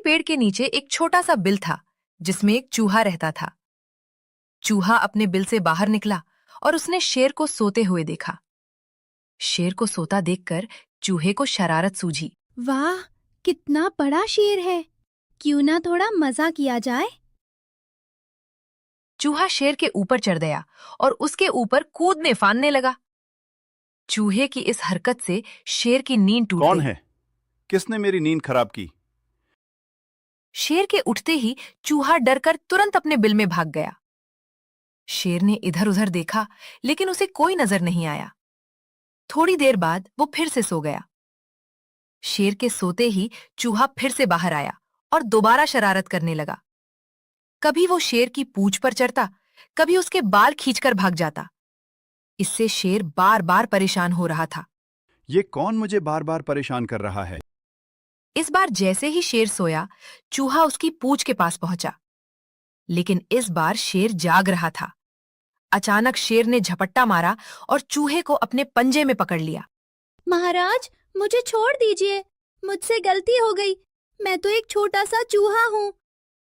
पेड़ के नीचे एक छोटा सा बिल था जिसमें एक चूहा रहता था। चूहा अपने बिल से बाहर निकला और उसने शेर को सोते हुए देखा। शेर को सोता देखकर चूहे को शरारत सूझी। वाह, कितना बड़ा शेर है! क्यों ना थोड़ा मजा किया जाए। चूहा शेर के ऊपर चढ़ गया और उसके ऊपर कूदने फांदने लगा। चूहे की इस हरकत से शेर की नींद टूट कौन गई। है? किसने मेरी नींद खराब की? शेर के उठते ही चूहा डरकर तुरंत अपने बिल में भाग गया। शेर ने इधर उधर देखा लेकिन उसे कोई नजर नहीं आया। थोड़ी देर बाद वो फिर से सो गया। शेर के सोते ही चूहा फिर से बाहर आया और दोबारा शरारत करने लगा। कभी वो शेर की पूंछ पर चढ़ता, कभी उसके बाल खींचकर भाग जाता। इससे शेर बार बार परेशान हो रहा था। ये कौन मुझे बार बार परेशान कर रहा है? इस बार जैसे ही शेर सोया, चूहा उसकी पूंछ के पास पहुंचा। लेकिन इस बार शेर जाग रहा था। अचानक शेर ने झपट्टा मारा और चूहे को अपने पंजे में पकड़ लिया। महाराज, मुझे छोड़ दीजिए। मुझसे गलती हो गई। मैं तो एक छोटा सा चूहा हूँ।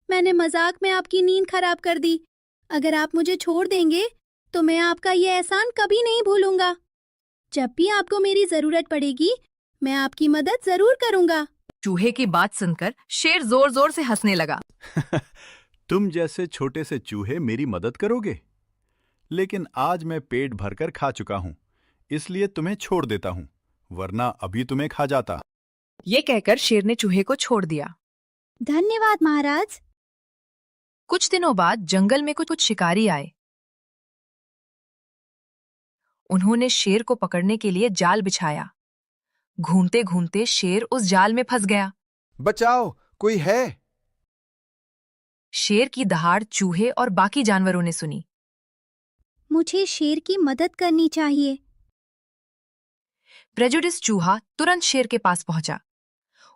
मैंने मजाक में आपकी नींद खराब कर दी। अगर आप मुझे छोड़ देंगे तो मैं आपका ये एहसान कभी नहीं भूलूंगा। जब भी आपको मेरी जरूरत पड़ेगी, मैं आपकी मदद जरूर करूंगा। चूहे की बात सुनकर शेर जोर जोर से हंसने लगा। तुम जैसे छोटे से चूहे मेरी मदद करोगे? लेकिन आज मैं पेट भरकर खा चुका हूं, इसलिए तुम्हें छोड़ देता हूं, वरना अभी तुम्हें खा जाता। ये कहकर शेर ने चूहे को छोड़ दिया। धन्यवाद महाराज। कुछ दिनों बाद जंगल में कुछ शिकारी आए। उन्होंने शेर को पकड़ने के लिए जाल बिछाया। घूमते घूमते शेर उस जाल में फंस गया। बचाओ, कोई है? शेर की दहाड़ चूहे और बाकी जानवरों ने सुनी। मुझे शेर की मदद करनी चाहिए। प्रेजुडिस चूहा तुरंत शेर के पास पहुंचा।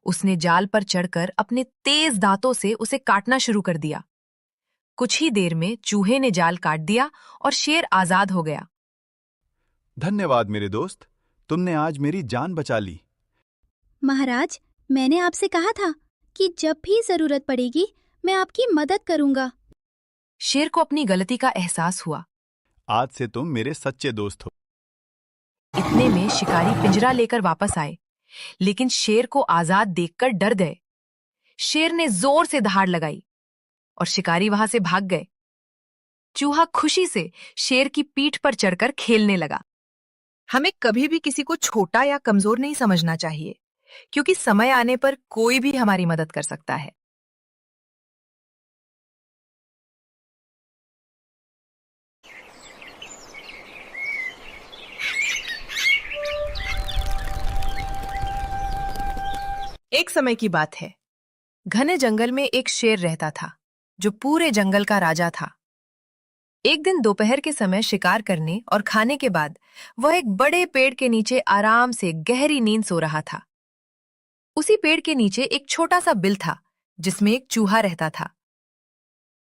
उसने जाल पर चढ़कर अपने तेज दांतों से उसे काटना शुरू कर दिया। कुछ ही देर में चूहे ने जाल काट दिया और शेर आजाद हो गया। धन्यवाद मेरे दोस्त, तुमने आज मेरी जान बचा ली। महाराज, मैंने आपसे कहा था कि जब भी जरूरत पड़ेगी मैं आपकी मदद करूंगा। शेर को अपनी गलती का एहसास हुआ। आज से तुम मेरे सच्चे दोस्त हो। इतने में शिकारी पिंजरा लेकर वापस आए, लेकिन शेर को आजाद देखकर डर गए। शेर ने जोर से दहाड़ लगाई और शिकारी वहां से भाग गए। चूहा खुशी से शेर की पीठ पर चढ़कर खेलने लगा। हमें कभी भी किसी को छोटा या कमजोर नहीं समझना चाहिए, क्योंकि समय आने पर कोई भी हमारी मदद कर सकता है। एक समय की बात है। घने जंगल में एक शेर रहता था, जो पूरे जंगल का राजा था। एक दिन दोपहर के समय शिकार करने और खाने के बाद वह एक बड़े पेड़ के नीचे आराम से गहरी नींद सो रहा था। उसी पेड़ के नीचे एक छोटा सा बिल था जिसमें एक चूहा रहता था।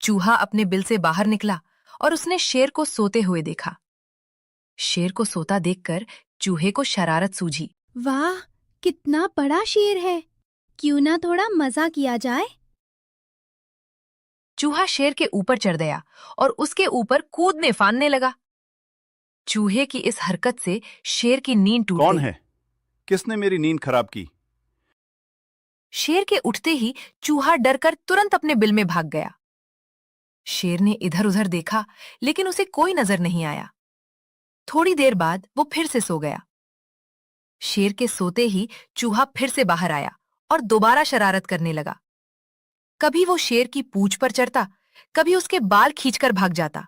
चूहा अपने बिल से बाहर निकला और उसने शेर को सोते हुए देखा। शेर को सोता देखकर चूहे को शरारत सूझी। वाह, कितना बड़ा शेर है! क्यों ना थोड़ा मजा किया जाए। चूहा शेर के ऊपर चढ़ गया और उसके ऊपर कूदने फांदने लगा। चूहे की इस हरकत से शेर की नींद टूट कौन गई। है? किसने मेरी नींद खराब की? शेर के उठते ही चूहा डरकर तुरंत अपने बिल में भाग गया। शेर ने इधर उधर देखा लेकिन उसे कोई नजर नहीं आया। थोड़ी देर बाद वो फिर से सो गया। शेर के सोते ही चूहा फिर से बाहर आया और दोबारा शरारत करने लगा। कभी वो शेर की पूंछ पर चढ़ता, कभी उसके बाल खींचकर भाग जाता।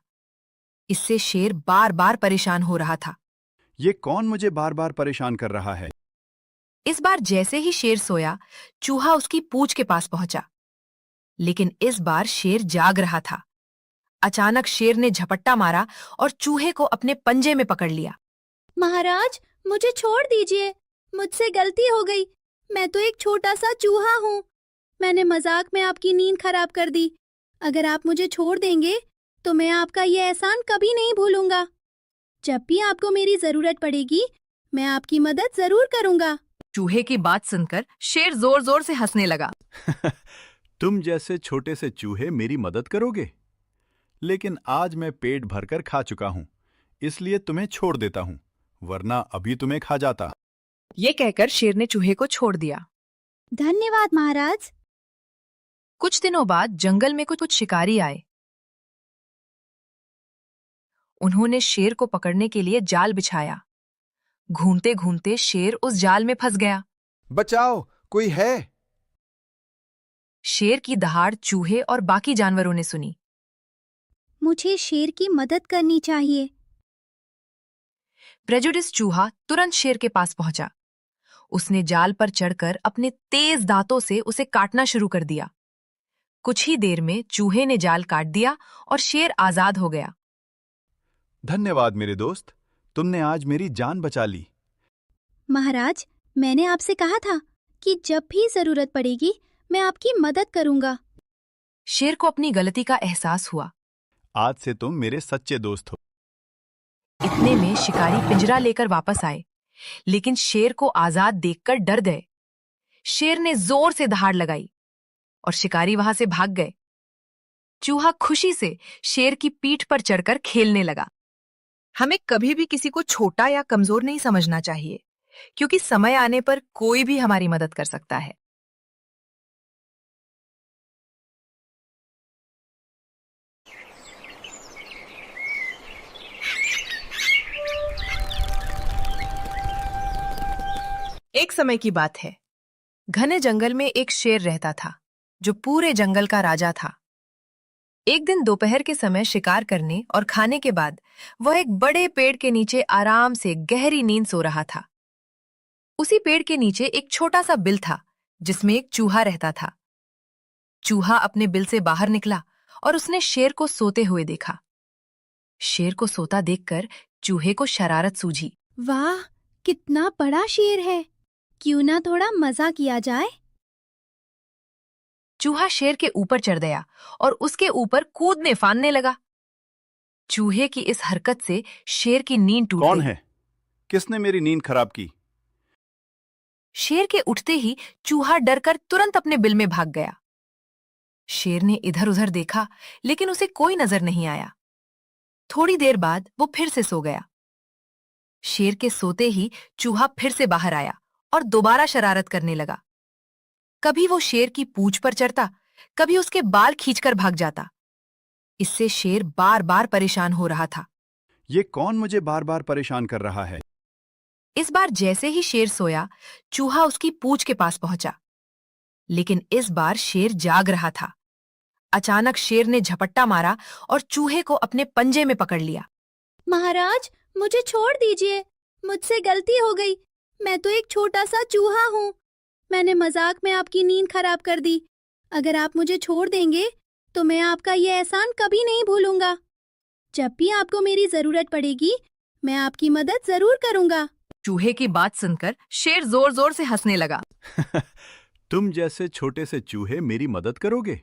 इससे शेर बार बार परेशान हो रहा था। ये कौन मुझे बार बार परेशान कर रहा है? इस बार जैसे ही शेर सोया, चूहा उसकी पूंछ के पास पहुंचा। लेकिन इस बार शेर जाग रहा था। अचानक शेर ने झपट्टा मारा और चूहे को अपने पंजे में पकड़ लिया। महाराज, मुझे छोड़ दीजिए। मुझसे गलती हो गई। मैं तो एक छोटा सा चूहा हूँ। मैंने मजाक में आपकी नींद खराब कर दी। अगर आप मुझे छोड़ देंगे तो मैं आपका ये एहसान कभी नहीं भूलूंगा। जब भी आपको मेरी जरूरत पड़ेगी, मैं आपकी मदद जरूर करूंगा। चूहे की बात सुनकर शेर जोर जोर से हंसने लगा। तुम जैसे छोटे से चूहे मेरी मदद करोगे? लेकिन आज मैं पेट भरकर खा चुका हूं, इसलिए तुम्हें छोड़ देता हूं, वरना अभी तुम्हें खा जाता। ये कहकर शेर ने चूहे को छोड़ दिया। धन्यवाद महाराज। कुछ दिनों बाद जंगल में कुछ शिकारी आए। उन्होंने शेर को पकड़ने के लिए जाल बिछाया। घूमते घूमते शेर उस जाल में फंस गया। बचाओ, कोई है? शेर की दहाड़ चूहे और बाकी जानवरों ने सुनी। मुझे शेर की मदद करनी चाहिए। प्रेजुडिस चूहा तुरंत शेर के पास पहुंचा। उसने जाल पर चढ़कर अपने तेज दांतों से उसे काटना शुरू कर दिया। कुछ ही देर में चूहे ने जाल काट दिया और शेर आजाद हो गया। धन्यवाद मेरे दोस्त, तुमने आज मेरी जान बचा ली। महाराज, मैंने आपसे कहा था कि जब भी जरूरत पड़ेगी मैं आपकी मदद करूंगा। शेर को अपनी गलती का एहसास हुआ। आज से तुम मेरे सच्चे दोस्त हो। इतने में शिकारी पिंजरा लेकर वापस आए, लेकिन शेर को आजाद देखकर डर गए। शेर ने जोर से दहाड़ लगाई और शिकारी वहां से भाग गए। चूहा खुशी से शेर की पीठ पर चढ़कर खेलने लगा। हमें कभी भी किसी को छोटा या कमजोर नहीं समझना चाहिए, क्योंकि समय आने पर कोई भी हमारी मदद कर सकता है। एक समय की बात है। घने जंगल में एक शेर रहता था, जो पूरे जंगल का राजा था। एक दिन दोपहर के समय शिकार करने और खाने के बाद वह एक बड़े पेड़ के नीचे आराम से गहरी नींद सो रहा था। उसी पेड़ के नीचे एक छोटा सा बिल था, जिसमें एक चूहा रहता था। चूहा अपने बिल से बाहर निकला और उसने शेर को सोते हुए देखा। शेर को सोता देखकर चूहे को शरारत सूझी। वाह, कितना बड़ा शेर है! क्यों ना थोड़ा मजा किया जाए। चूहा शेर के ऊपर चढ़ गया और उसके ऊपर कूदने फांदने लगा। चूहे की इस हरकत से शेर की नींद टूट कौन गई। है? किसने मेरी नींद खराब की? शेर के उठते ही चूहा डरकर तुरंत अपने बिल में भाग गया। शेर ने इधर उधर देखा, लेकिन उसे कोई नजर नहीं आया। थोड़ी देर बाद वो फिर से सो गया। शेर के सोते ही चूहा फिर से बाहर आया और दोबारा शरारत करने लगा। कभी वो शेर की पूंछ पर चढ़ता, कभी उसके बाल खींचकर भाग जाता। इससे शेर बार बार परेशान हो रहा था। ये कौन मुझे बार बार परेशान कर रहा है? इस बार जैसे ही शेर सोया, चूहा उसकी पूंछ के पास पहुंचा। लेकिन इस बार शेर जाग रहा था। अचानक शेर ने झपट्टा मारा और चूहे को अपने पंजे में पकड़ लिया। महाराज, मुझे छोड़ दीजिए। मुझसे गलती हो गई। मैं तो एक छोटा सा चूहा हूँ। मैंने मजाक में आपकी नींद खराब कर दी। अगर आप मुझे छोड़ देंगे तो मैं आपका ये एहसान कभी नहीं भूलूंगा। जब भी आपको मेरी जरूरत पड़ेगी मैं आपकी मदद जरूर करूंगा। चूहे की बात सुनकर शेर जोर जोर से हंसने लगा। तुम जैसे छोटे से चूहे मेरी मदद करोगे?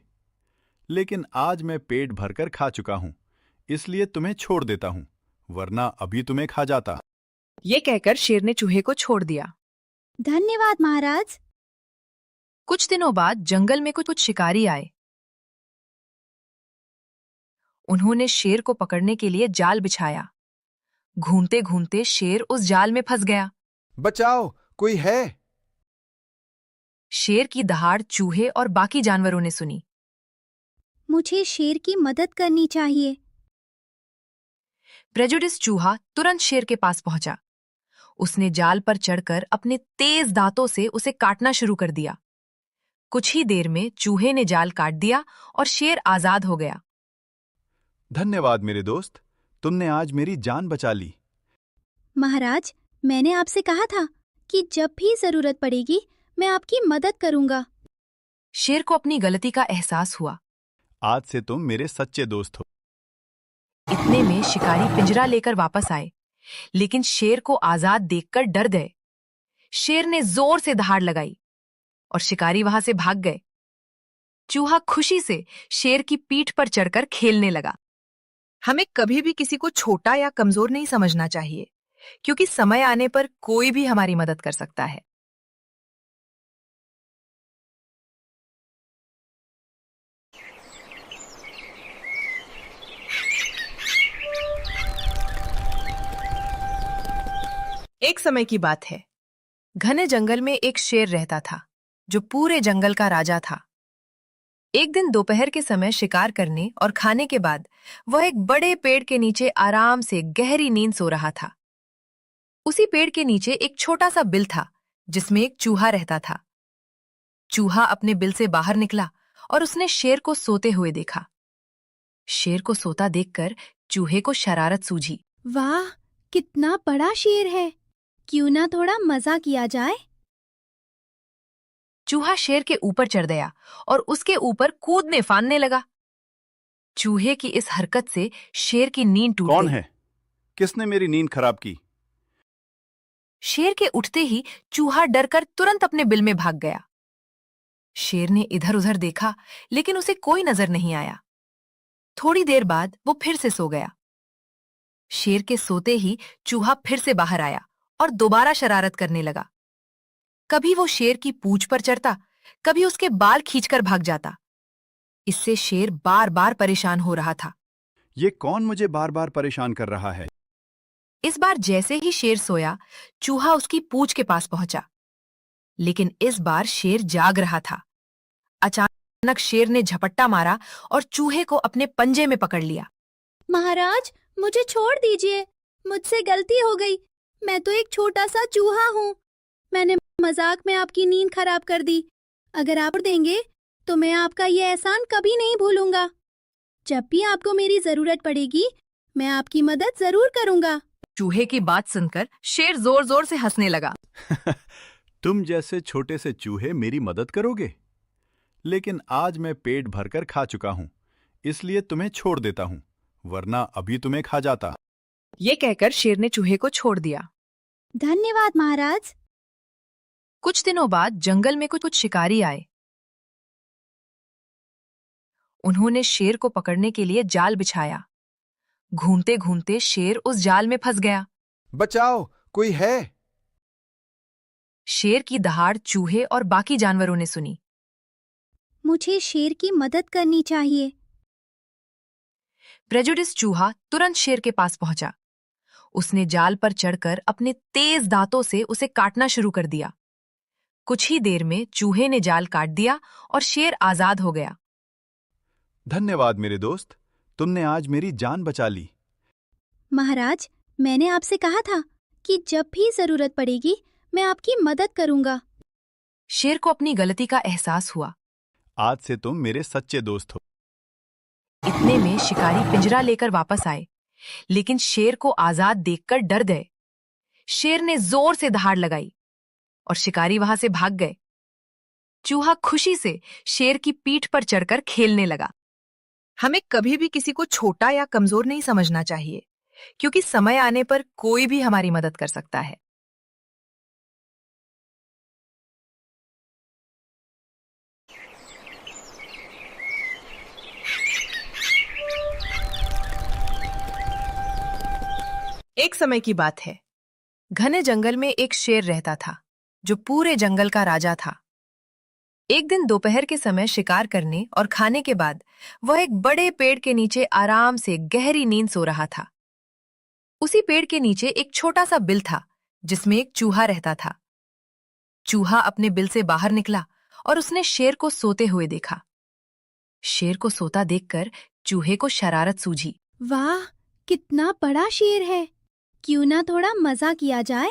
लेकिन आज मैं पेट भरकर खा चुका हूं, इसलिए तुम्हें छोड़ देता हूं, वरना अभी तुम्हें खा जाता। ये कहकर शेर ने चूहे को छोड़ दिया। धन्यवाद महाराज। कुछ दिनों बाद जंगल में कुछ शिकारी आए। उन्होंने शेर को पकड़ने के लिए जाल बिछाया। घूमते घूमते शेर उस जाल में फंस गया। बचाओ, कोई है? शेर की दहाड़ चूहे और बाकी जानवरों ने सुनी। मुझे शेर की मदद करनी चाहिए। प्रेजुडिस चूहा तुरंत शेर के पास पहुंचा। उसने जाल पर चढ़कर अपने तेज दांतों से उसे काटना शुरू कर दिया। कुछ ही देर में चूहे ने जाल काट दिया और शेर आजाद हो गया। धन्यवाद मेरे दोस्त, तुमने आज मेरी जान बचा ली। महाराज, मैंने आपसे कहा था कि जब भी जरूरत पड़ेगी मैं आपकी मदद करूंगा। शेर को अपनी गलती का एहसास हुआ। आज से तुम मेरे सच्चे दोस्त हो। इतने में शिकारी पिंजरा लेकर वापस आए, लेकिन शेर को आजाद देखकर डर गए। शेर ने जोर से दहाड़ लगाई और शिकारी वहां से भाग गए। चूहा खुशी से शेर की पीठ पर चढ़कर खेलने लगा। हमें कभी भी किसी को छोटा या कमजोर नहीं समझना चाहिए, क्योंकि समय आने पर कोई भी हमारी मदद कर सकता है। एक समय की बात है। घने जंगल में एक शेर रहता था जो पूरे जंगल का राजा था। एक दिन दोपहर के समय शिकार करने और खाने के बाद वह एक बड़े पेड़ के नीचे आराम से गहरी नींद सो रहा था। उसी पेड़ के नीचे एक छोटा सा बिल था जिसमें एक चूहा रहता था। चूहा अपने बिल से बाहर निकला और उसने शेर को सोते हुए देखा। शेर को सोता देखकर चूहे को शरारत सूझी। वाह, कितना बड़ा शेर है। क्यों ना थोड़ा मजा किया जाए। चूहा शेर के ऊपर चढ़ गया और उसके ऊपर कूदने फांदने लगा। चूहे की इस हरकत से शेर की नींद टूट कौन गई। है? किसने मेरी नींद खराब की? शेर के उठते ही चूहा डरकर तुरंत अपने बिल में भाग गया। शेर ने इधर उधर देखा लेकिन उसे कोई नजर नहीं आया। थोड़ी देर बाद वो फिर से सो गया। शेर के सोते ही चूहा फिर से बाहर आया और दोबारा शरारत करने लगा। कभी वो शेर की पूंछ पर चढ़ता, कभी उसके बाल खींचकर भाग जाता। इससे शेर बार बार परेशान हो रहा था। ये कौन मुझे बार बार परेशान कर रहा है? इस बार जैसे ही शेर सोया, चूहा उसकी पूंछ के पास पहुंचा। लेकिन इस बार शेर जाग रहा था। अचानक शेर ने झपट्टा मारा और चूहे को अपने पंजे में पकड़ लिया। महाराज, मुझे छोड़ दीजिए। मुझसे गलती हो गई। मैं तो एक छोटा सा चूहा हूँ। मैंने मजाक में आपकी नींद खराब कर दी। अगर आप देंगे तो मैं आपका ये एहसान कभी नहीं भूलूंगा। जब भी आपको मेरी जरूरत पड़ेगी, मैं आपकी मदद जरूर करूंगा। चूहे की बात सुनकर शेर जोर जोर से हंसने लगा। तुम जैसे छोटे से चूहे मेरी मदद करोगे? लेकिन आज मैं पेट भरकर खा चुका हूं, इसलिए तुम्हें छोड़ देता हूं, वरना अभी तुम्हें खा जाता। ये कहकर शेर ने चूहे को छोड़ दिया। धन्यवाद महाराज। कुछ दिनों बाद जंगल में कुछ शिकारी आए। उन्होंने शेर को पकड़ने के लिए जाल बिछाया। घूमते घूमते शेर उस जाल में फंस गया। बचाओ, कोई है? शेर की दहाड़ चूहे और बाकी जानवरों ने सुनी। मुझे शेर की मदद करनी चाहिए। प्रेजुडिस चूहा तुरंत शेर के पास पहुंचा। उसने जाल पर चढ़कर अपने तेज दांतों से उसे काटना शुरू कर दिया। कुछ ही देर में चूहे ने जाल काट दिया और शेर आजाद हो गया। धन्यवाद मेरे दोस्त, तुमने आज मेरी जान बचा ली। महाराज, मैंने आपसे कहा था कि जब भी जरूरत पड़ेगी मैं आपकी मदद करूंगा। शेर को अपनी गलती का एहसास हुआ। आज से तुम मेरे सच्चे दोस्त हो। इतने में शिकारी पिंजरा लेकर वापस आए, लेकिन शेर को आजाद देखकर डर गए। शेर ने जोर से दहाड़ लगाई और शिकारी वहां से भाग गए। चूहा खुशी से शेर की पीठ पर चढ़कर खेलने लगा। हमें कभी भी किसी को छोटा या कमजोर नहीं समझना चाहिए, क्योंकि समय आने पर कोई भी हमारी मदद कर सकता है। एक समय की बात है। घने जंगल में एक शेर रहता था जो पूरे जंगल का राजा था। एक दिन दोपहर के समय शिकार करने और खाने के बाद वह एक बड़े पेड़ के नीचे आराम से गहरी नींद सो रहा था। उसी पेड़ के नीचे एक छोटा सा बिल था जिसमें एक चूहा रहता था। चूहा अपने बिल से बाहर निकला और उसने शेर को सोते हुए देखा। शेर को सोता देखकर चूहे को शरारत सूझी। वाह, कितना बड़ा शेर है। क्यों ना थोड़ा मजा किया जाए।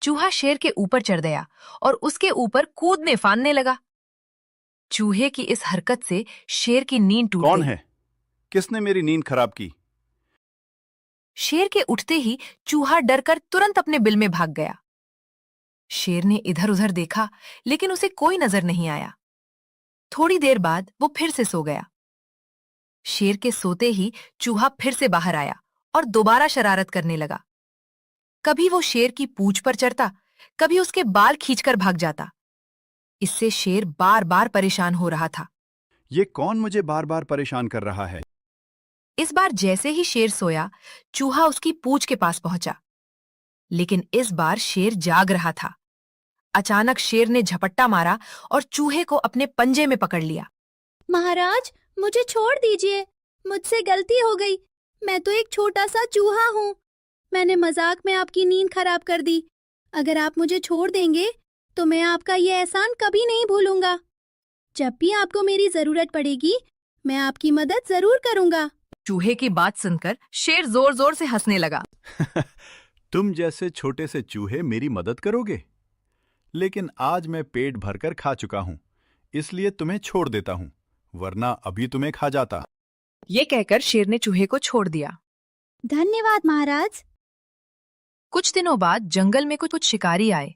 चूहा शेर के ऊपर चढ़ गया और उसके ऊपर कूदने फांदने लगा। चूहे की इस हरकत से शेर की नींद टूट कौन गई। है? किसने मेरी नींद खराब की? शेर के उठते ही चूहा डरकर तुरंत अपने बिल में भाग गया। शेर ने इधर उधर देखा लेकिन उसे कोई नजर नहीं आया। थोड़ी देर बाद वो फिर से सो गया। शेर के सोते ही चूहा फिर से बाहर आया और दोबारा शरारत करने लगा। कभी वो शेर की पूंछ पर चढ़ता, कभी उसके बाल खींचकर भाग जाता। इससे शेर बार बार परेशान हो रहा था। ये कौन मुझे बार बार परेशान कर रहा है? इस बार जैसे ही शेर सोया, चूहा उसकी पूंछ के पास पहुंचा। लेकिन इस बार शेर जाग रहा था। अचानक शेर ने झपट्टा मारा और चूहे को अपने पंजे में पकड़ लिया। महाराज, मुझे छोड़ दीजिए। मुझसे गलती हो गई। मैं तो एक छोटा सा चूहा हूँ। मैंने मजाक में आपकी नींद खराब कर दी। अगर आप मुझे छोड़ देंगे तो मैं आपका ये एहसान कभी नहीं भूलूंगा। जब भी आपको मेरी जरूरत पड़ेगी मैं आपकी मदद जरूर करूंगा। चूहे की बात सुनकर शेर जोर जोर से हंसने लगा। तुम जैसे छोटे से चूहे मेरी मदद करोगे? लेकिन आज मैं पेट भरकर खा चुका हूं, इसलिए तुम्हें छोड़ देता हूं, वरना अभी तुम्हें खा जाता। ये कहकर शेर ने चूहे को छोड़ दिया। धन्यवाद महाराज। कुछ दिनों बाद जंगल में कुछ शिकारी आए।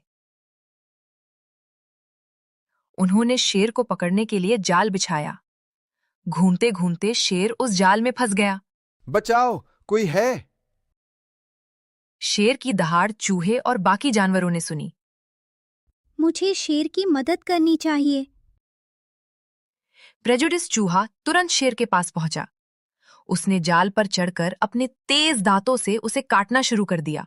उन्होंने शेर को पकड़ने के लिए जाल बिछाया। घूमते घूमते शेर उस जाल में फंस गया। बचाओ, कोई है? शेर की दहाड़ चूहे और बाकी जानवरों ने सुनी। मुझे शेर की मदद करनी चाहिए। प्रेजुडिस चूहा तुरंत शेर के पास पहुंचा। उसने जाल पर चढ़कर अपने तेज दांतों से उसे काटना शुरू कर दिया।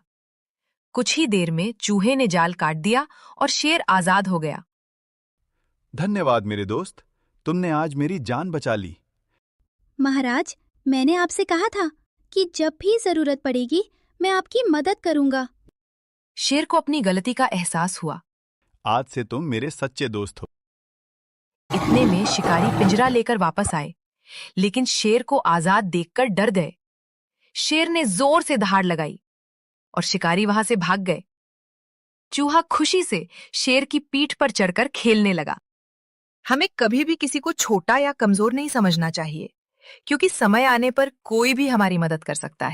कुछ ही देर में चूहे ने जाल काट दिया और शेर आजाद हो गया। धन्यवाद मेरे दोस्त, तुमने आज मेरी जान बचा ली। महाराज, मैंने आपसे कहा था कि जब भी जरूरत पड़ेगी मैं आपकी मदद करूंगा। शेर को अपनी गलती का एहसास हुआ। आज से तुम मेरे सच्चे दोस्त हो। इतने में शिकारी पिंजरा लेकर वापस आए, लेकिन शेर को आजाद देखकर डर गए। शेर ने जोर से दहाड़ लगाई और शिकारी वहां से भाग गए। चूहा खुशी से शेर की पीठ पर चढ़कर खेलने लगा। हमें कभी भी किसी को छोटा या कमजोर नहीं समझना चाहिए, क्योंकि समय आने पर कोई भी हमारी मदद कर सकता है।